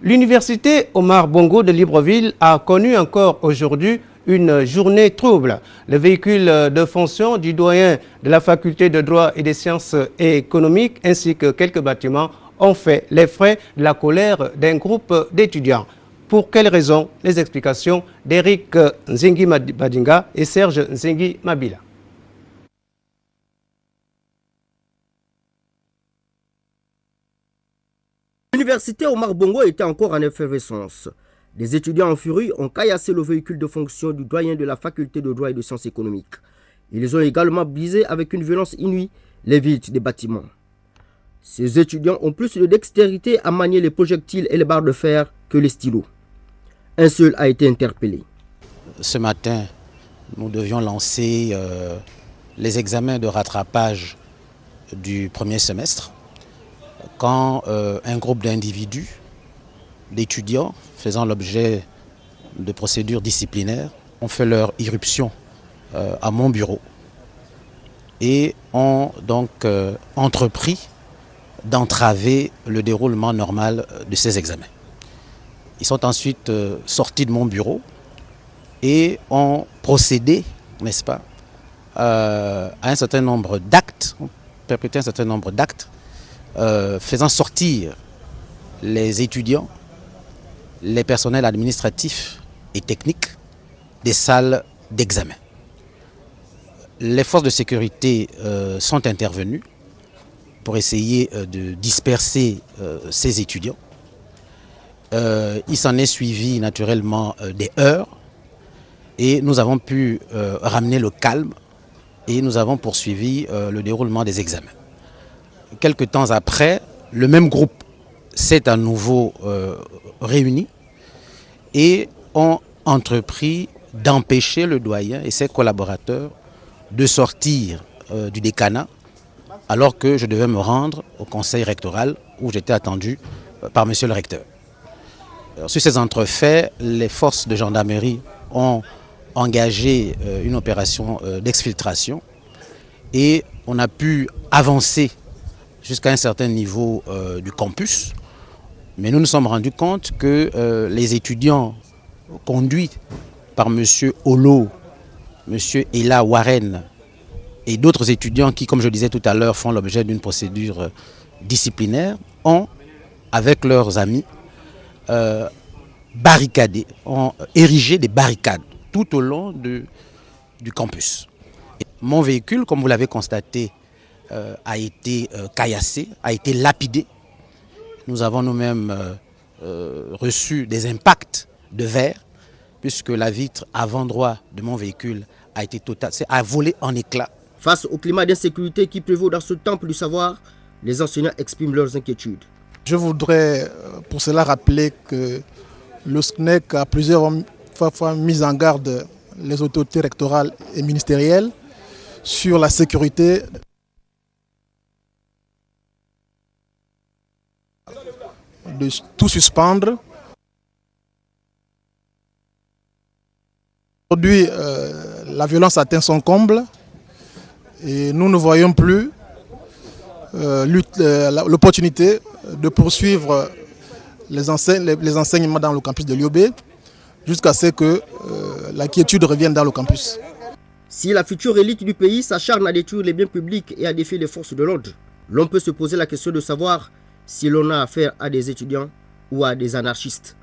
L'université Omar Bongo de Libreville a connu encore aujourd'hui une journée trouble. Le véhicule de fonction du doyen de la faculté de droit et des sciences économiques ainsi que quelques bâtiments ont fait les frais de la colère d'un groupe d'étudiants. Pour quelles raisons? Les explications d'Éric Nzengi Badinga et Serge Nzengi Mabila. L'université Omar Bongo était encore en effervescence. Des étudiants en furie ont caillassé le véhicule de fonction du doyen de la faculté de droit et de sciences économiques. Ils ont également brisé avec une violence inouïe les vitres des bâtiments. Ces étudiants ont plus de dextérité à manier les projectiles et les barres de fer que les stylos. Un seul a été interpellé. Ce matin, nous devions lancer les examens de rattrapage du premier semestre quand un groupe d'individus, d'étudiants faisant l'objet de procédures disciplinaires ont fait leur irruption à mon bureau et ont donc entrepris d'entraver le déroulement normal de ces examens. Ils sont ensuite sortis de mon bureau et ont procédé, n'est-ce pas, à un certain nombre d'actes, ont perpétré un certain nombre d'actes faisant sortir les étudiants, les personnels administratifs et techniques des salles d'examen. Les forces de sécurité sont intervenues pour essayer de disperser ces étudiants. Il s'en est suivi naturellement des heurts et nous avons pu ramener le calme et nous avons poursuivi le déroulement des examens. Quelque temps après, le même groupe s'est à nouveau réuni et ont entrepris d'empêcher le doyen et ses collaborateurs de sortir du décanat alors que je devais me rendre au conseil rectoral où j'étais attendu par monsieur le recteur. Alors, sur ces entrefaits, les forces de gendarmerie ont engagé une opération d'exfiltration et on a pu avancer jusqu'à un certain niveau du campus. Mais nous nous sommes rendus compte que les étudiants conduits par M. Olo, M. Ella Warren et d'autres étudiants qui, comme je disais tout à l'heure, font l'objet d'une procédure disciplinaire, ont, avec leurs amis, barricadé, ont érigé des barricades tout au long du campus. Et mon véhicule, comme vous l'avez constaté, a été caillassé, a été lapidé. Nous avons nous-mêmes reçu des impacts de verre, puisque la vitre avant-droit de mon véhicule a été a volé en éclats. Face au climat d'insécurité qui prévaut dans ce temple du savoir, les enseignants expriment leurs inquiétudes. Je voudrais pour cela rappeler que le SNEC a plusieurs fois mis en garde les autorités rectorales et ministérielles sur la sécurité de tout suspendre. Aujourd'hui, la violence atteint son comble et nous ne voyons plus l'opportunité de poursuivre les enseignements dans le campus de Liobé jusqu'à ce que la quiétude revienne dans le campus. Si la future élite du pays s'acharne à détruire les biens publics et à défier les forces de l'ordre, l'on peut se poser la question de savoir si l'on a affaire à des étudiants ou à des anarchistes.